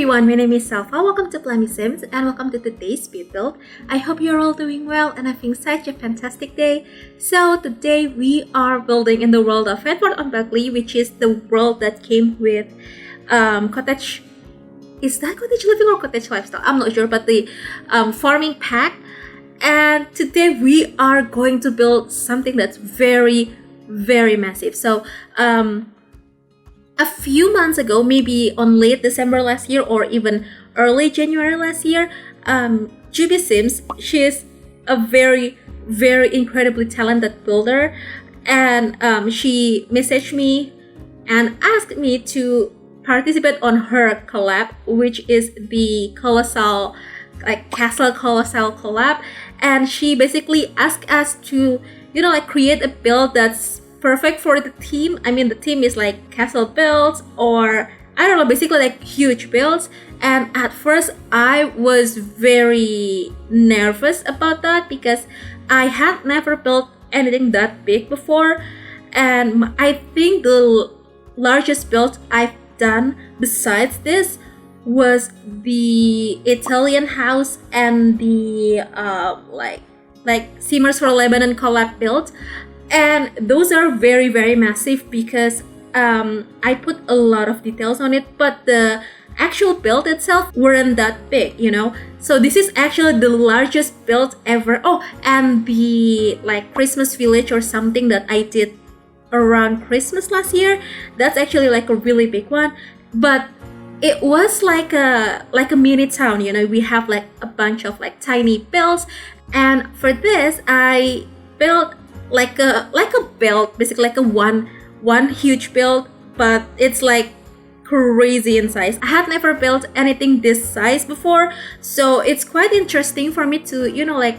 everyone, my name is Salva. Welcome to plummysims and welcome to today's speed build. I hope you're all doing well and having such a fantastic day. So today we are building in the world of Edward on Buckley, which is the world that came with Cottage. Is that Cottage Living or Cottage Lifestyle? I'm not sure, but the farming pack. And today we are going to build something that's very, very massive. So a few months ago, maybe on late December last year or even early January last year, Juby Sims, she is a very, very incredibly talented builder, and she messaged me and asked me to participate on her collab, which is the Colossal, like Castle Colossal collab. And she basically asked us to, create a build that's perfect for the theme. I mean, the theme is like castle builds, or I don't know, basically like huge builds. And at first I was very nervous about that because I had never built anything that big before, and I think the largest build I've done besides this was the Italian house and the like Simmers for Lebanon collab build. And those are very, very massive because I put a lot of details on it, but the actual build itself weren't that big, So this is actually the largest build ever. Oh, and the like Christmas village or something that I did around Christmas last year, that's actually like a really big one. But it was like a mini town, We have like a bunch of like tiny builds, and for this I built like a build, basically like a one huge build, but it's like crazy in size. I had never built anything this size before, so it's quite interesting for me to like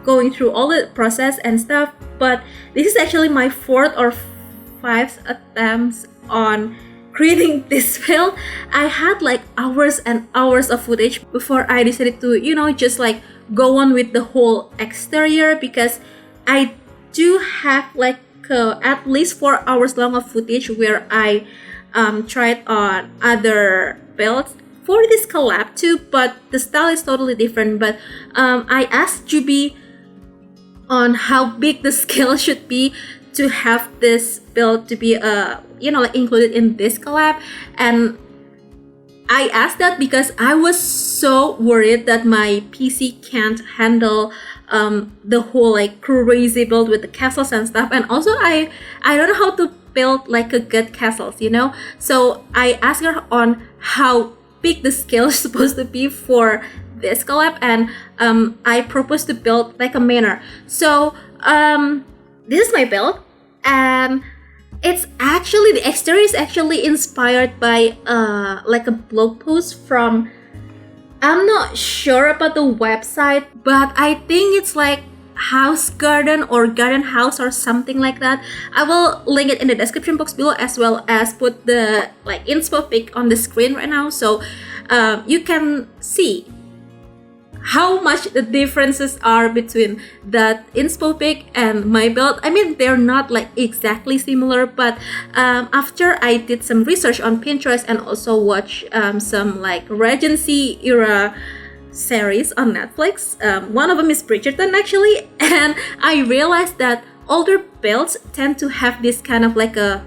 going through all the process and stuff. But this is actually my 4th or 5th attempts on creating this build. I had like hours and hours of footage before I decided to just like go on with the whole exterior, because I do have like at least 4 hours long of footage where I tried on other builds for this collab too, but the style is totally different. But I asked Juby on how big the scale should be to have this build to be like included in this collab, and I asked that because I was so worried that my PC can't handle the whole like crazy build with the castles and stuff. And also I don't know how to build like a good castles, So I asked her on how big the scale is supposed to be for this collab, and I proposed to build like a manor. So this is my build, and it's actually, the exterior is actually inspired by like a blog post from, I'm not sure about the website, but I think it's like House Garden or Garden House or something like that. I will link it in the description box below, as well as put the like inspo pic on the screen right now, so you can see how much the differences are between that inspo pic and my build. I mean, they're not like exactly similar, but after I did some research on Pinterest and also watch some like Regency era series on Netflix, one of them is Bridgerton actually, and I realized that older builds tend to have this kind of like a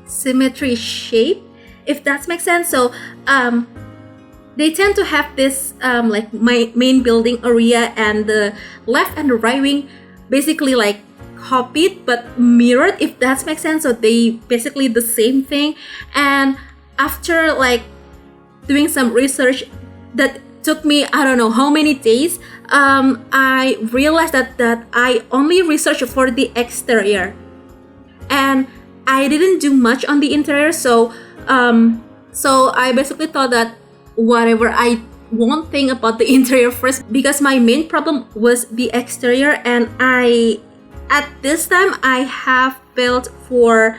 symmetry shape, if that makes sense. So they tend to have this like my main building area and the left and the right wing basically like copied but mirrored, if that makes sense. So they basically the same thing. And after like doing some research that took me I don't know how many days, I realized that I only researched for the exterior and I didn't do much on the interior. So I basically thought that whatever, I won't think about the interior first, because my main problem was the exterior. And at this time I have built for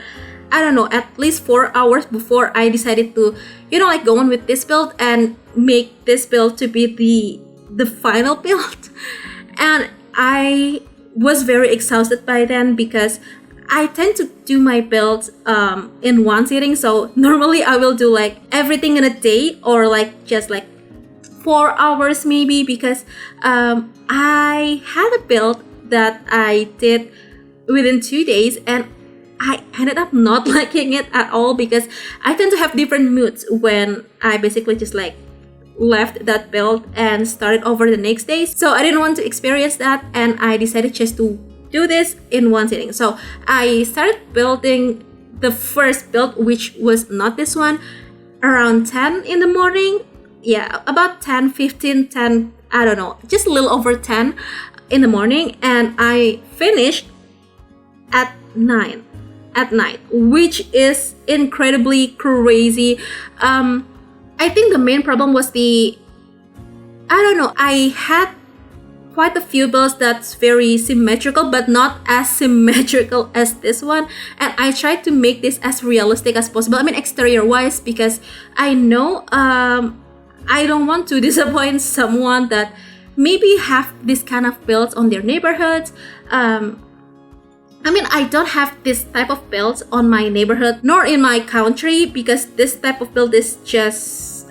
I don't know, at least 4 hours before I decided to like go on with this build and make this build to be the final build. And I was very exhausted by then because I tend to do my builds in one sitting. So normally I will do like everything in a day, or like just like 4 hours maybe, because I had a build that I did within 2 days, and I ended up not liking it at all, because I tend to have different moods when I basically just like left that build and started over the next day. So I didn't want to experience that, and I decided just to do this in one sitting. So I started building the first build, which was not this one, around 10 in the morning. Yeah, about 10, 15, 10, I don't know, just a little over 10 in the morning, and I finished at 9 at night, which is incredibly crazy. I think the main problem was I don't know, I had quite a few builds that's very symmetrical, but not as symmetrical as this one, and I tried to make this as realistic as possible, I mean exterior wise, because I know I don't want to disappoint someone that maybe have this kind of builds on their neighborhoods. I mean, I don't have this type of builds on my neighborhood nor in my country, because this type of build is just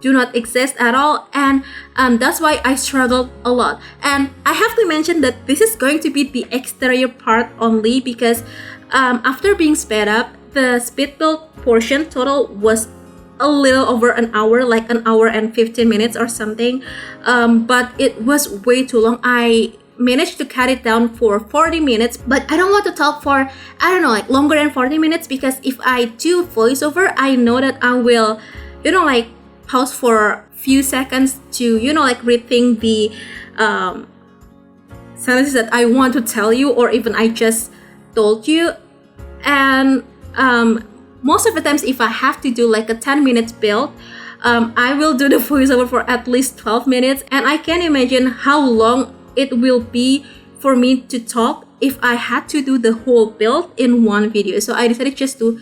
do not exist at all, and that's why I struggled a lot. And I have to mention that this is going to be the exterior part only, because after being sped up, the speed build portion total was a little over an hour, like an hour and 15 minutes or something, but it was way too long. I managed to cut it down for 40 minutes, but I don't want to talk for, I don't know, like longer than 40 minutes, because if I do voiceover, I know that I will, like pause for a few seconds to, like rethink the sentences that I want to tell you, or even I just told you. And most of the times, if I have to do like a 10 minutes build, I will do the voiceover for at least 12 minutes, and I can imagine how long it will be for me to talk if I had to do the whole build in one video. So I decided just to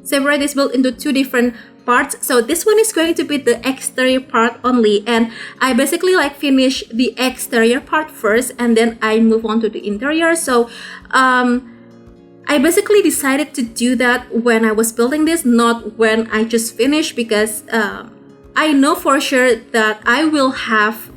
separate this build into two different parts. So this one is going to be the exterior part only, and I basically like finish the exterior part first, and then I move on to the interior. So I basically decided to do that when I was building this, not when I just finished, because I know for sure that I will have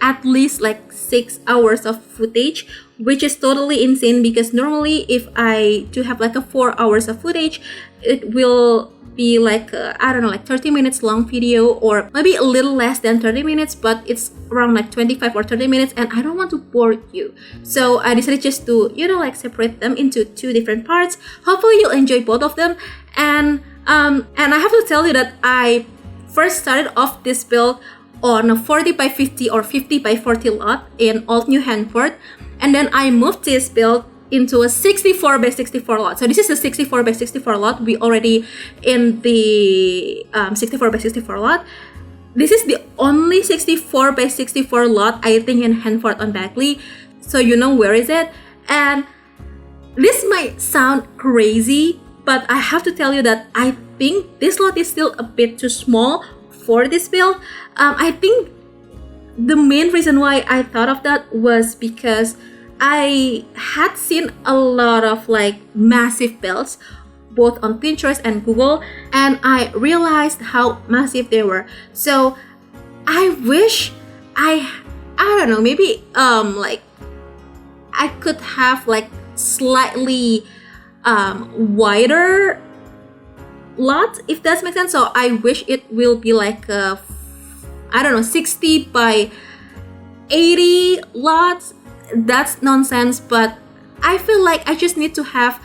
at least like 6 hours of footage, which is totally insane, because normally if I do have like a 4 hours of footage, it will be like I don't know, like 30 minutes long video, or maybe a little less than 30 minutes, but it's around like 25 or 30 minutes, and I don't want to bore you. So I decided just to, like separate them into two different parts. Hopefully you'll enjoy both of them. And I have to tell you that I first started off this build on a 40 by 50 or 50 by 40 lot in Old New Hanford, and then I moved this build into a 64 by 64 lot. So this is a 64 by 64 lot. We already in the 64 by 64 lot. This is the only 64 by 64 lot, I think, in Hanford on Beckley. So where is it? And this might sound crazy, but I have to tell you that I think this lot is still a bit too small for this build. I think the main reason why I thought of that was because I had seen a lot of like massive builds both on Pinterest and Google, and I realized how massive they were. So I wish I don't know, maybe like I could have like slightly wider lot, if that makes sense. So I wish it will be like a, I don't know, 60 by 80 lots. That's nonsense, but I feel like I just need to have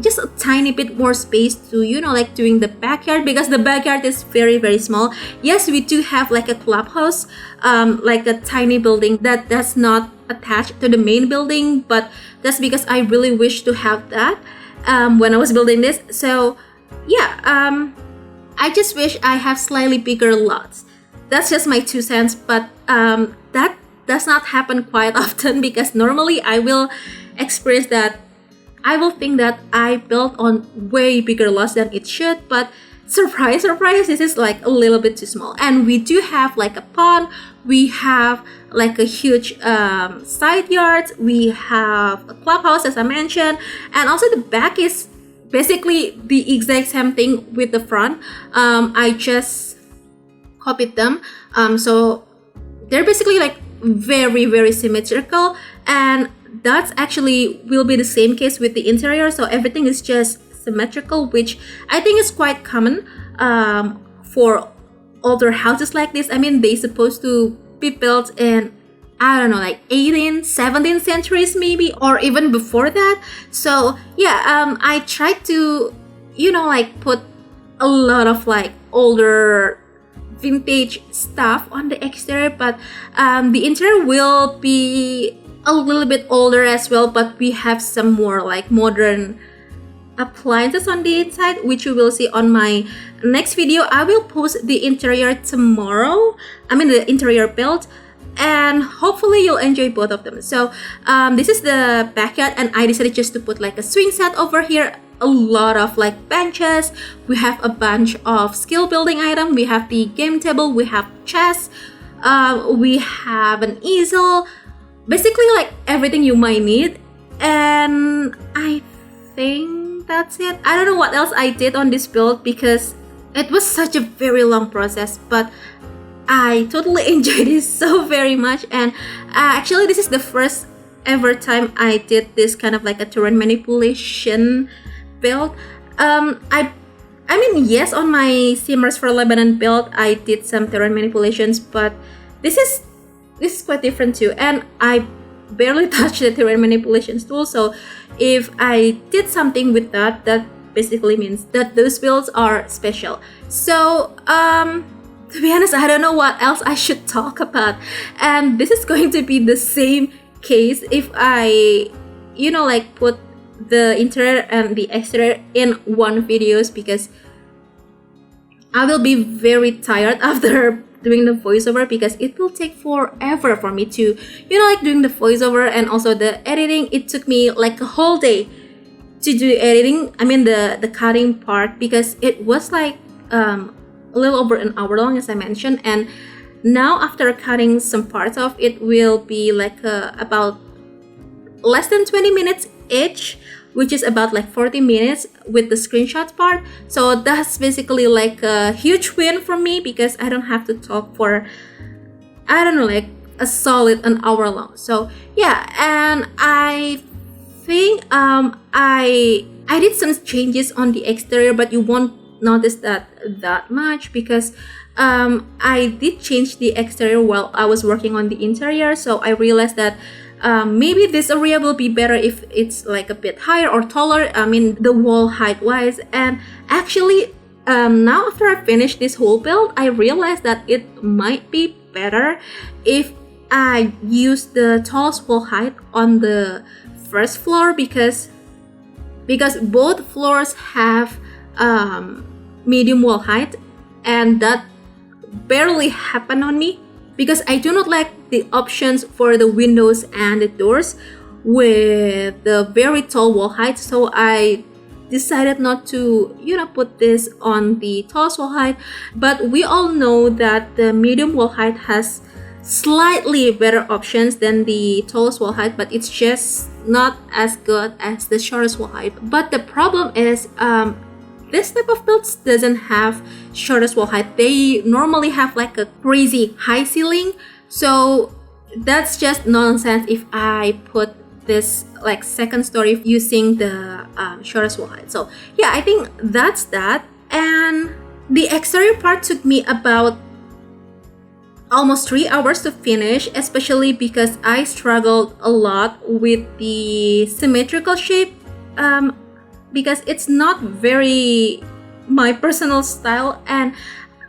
just a tiny bit more space to, like doing the backyard, because the backyard is very, very small. Yes, we do have like a clubhouse, like a tiny building that does not attach to the main building, but that's because I really wish to have that when I was building this. So yeah, I just wish I have slightly bigger lots. That's just my 2 cents, but that does not happen quite often, because normally I will experience that I will think that I built on way bigger lots than it should. But surprise, this is like a little bit too small. And we do have like a pond, we have like a huge side yard, we have a clubhouse as I mentioned, and also the back is basically the exact same thing with the front. I just copied them, so they're basically like very symmetrical, and that's actually will be the same case with the interior. So everything is just symmetrical, which I think is quite common for older houses like this. I mean, they're supposed to be built in, I don't know, like 18th, 17th centuries maybe, or even before that. So yeah, I tried to, like put a lot of like older vintage stuff on the exterior, but the interior will be a little bit older as well, but we have some more like modern appliances on the inside, which you will see on my next video. I will post the interior tomorrow, the interior build, and hopefully you'll enjoy both of them. So this is the backyard, and I decided just to put like a swing set over here, a lot of like benches, we have a bunch of skill building item, we have the game table, we have chess, we have an easel, basically like everything you might need. And I think that's it. I don't know what else I did on this build because it was such a very long process, but I totally enjoyed it so very much. And actually this is the first ever time I did this kind of like a terrain manipulation build. Yes, on my Simmers for Lebanon build I did some terrain manipulations, but this is quite different too, and I barely touched the terrain manipulations tool. So if I did something with that basically means that those builds are special. So to be honest, I don't know what else I should talk about, and this is going to be the same case if I like put the interior and the exterior in one videos, because I will be very tired after doing the voiceover, because it will take forever for me to like doing the voiceover and also the editing. It took me like a whole day to do editing, the cutting part, because it was like a little over an hour long as I mentioned. And now after cutting some parts off, it will be like about less than 20 minutes each, which is about like 40 minutes with the screenshots part. So that's basically like a huge win for me, because I don't have to talk for, I don't know, like a solid an hour long. So yeah, and I think I did some changes on the exterior, but you won't notice that much, because I did change the exterior while I was working on the interior. So I realized that maybe this area will be better if it's like a bit higher or taller, the wall height wise. And actually now after I finished this whole build, I realized that it might be better if I use the tallest wall height on the first floor, because both floors have medium wall height, and that barely happened on me, because I do not like the options for the windows and the doors with the very tall wall height. So I decided not to put this on the tallest wall height. But we all know that the medium wall height has slightly better options than the tallest wall height, but it's just not as good as the shortest wall height. But the problem is this type of builds doesn't have shortest wall height. They normally have like a crazy high ceiling. So that's just nonsense if I put this like second story using the shortest wall height. So yeah, I think that's that. And the exterior part took me about almost 3 hours to finish, especially because I struggled a lot with the symmetrical shape, because it's not very my personal style, and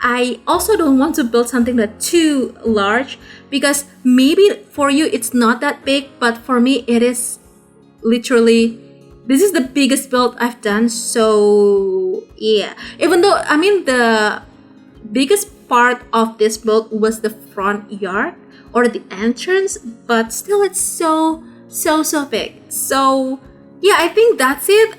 I also don't want to build something that's too large, because maybe for you it's not that big, but for me it is literally, this is the biggest build I've done. So yeah, even though the biggest part of this build was the front yard or the entrance, but still it's so big. So yeah, I think that's it.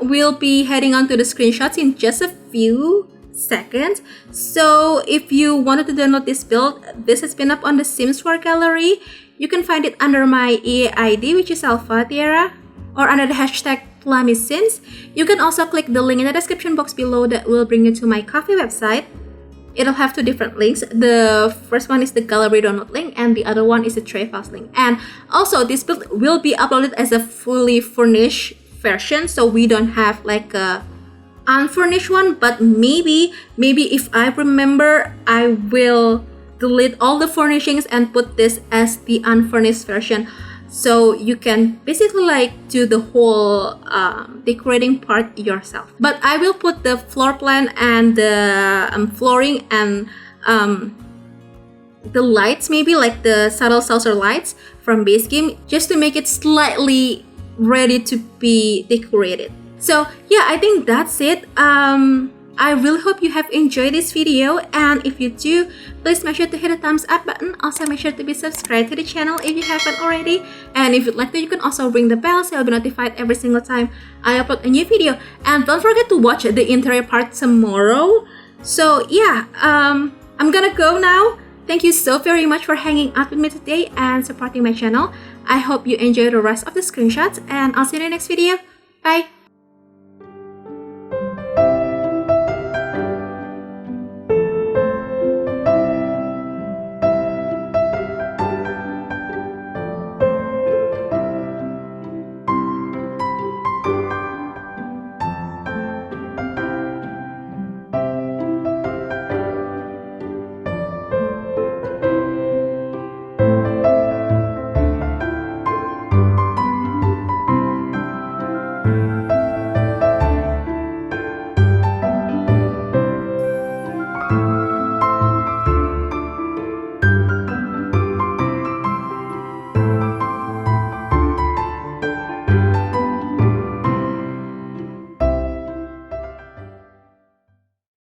We'll be heading on to the screenshots in just a few 2nd. So if you wanted to download this build, this has been up on the Sims 4 gallery. You can find it under my EA ID, which is Alpha Tierra, or under the hashtag plummysims. You can also click the link in the description box below that will bring you to my Ko-fi website. It'll have 2 different links. The first one is the gallery download link, and the other one is the tray files link. And also, this build will be uploaded as a fully furnished version, so we don't have like a unfurnished one. But maybe if I remember, I will delete all the furnishings and put this as the unfurnished version, so you can basically like do the whole decorating part yourself. But I will put the floor plan and the flooring and the lights, maybe like the subtle saucer lights from base game, just to make it slightly ready to be decorated. So yeah, I think that's it. I really hope you have enjoyed this video, and if you do, please make sure to hit the thumbs up button. Also make sure to be subscribed to the channel if you haven't already, and if you'd like to, you can also ring the bell so you'll be notified every single time I upload a new video. And don't forget to watch the interior part tomorrow. So yeah, I'm gonna go now. Thank you so very much for hanging out with me today and supporting my channel. I hope you enjoy the rest of the screenshots, and I'll see you in the next video. Bye!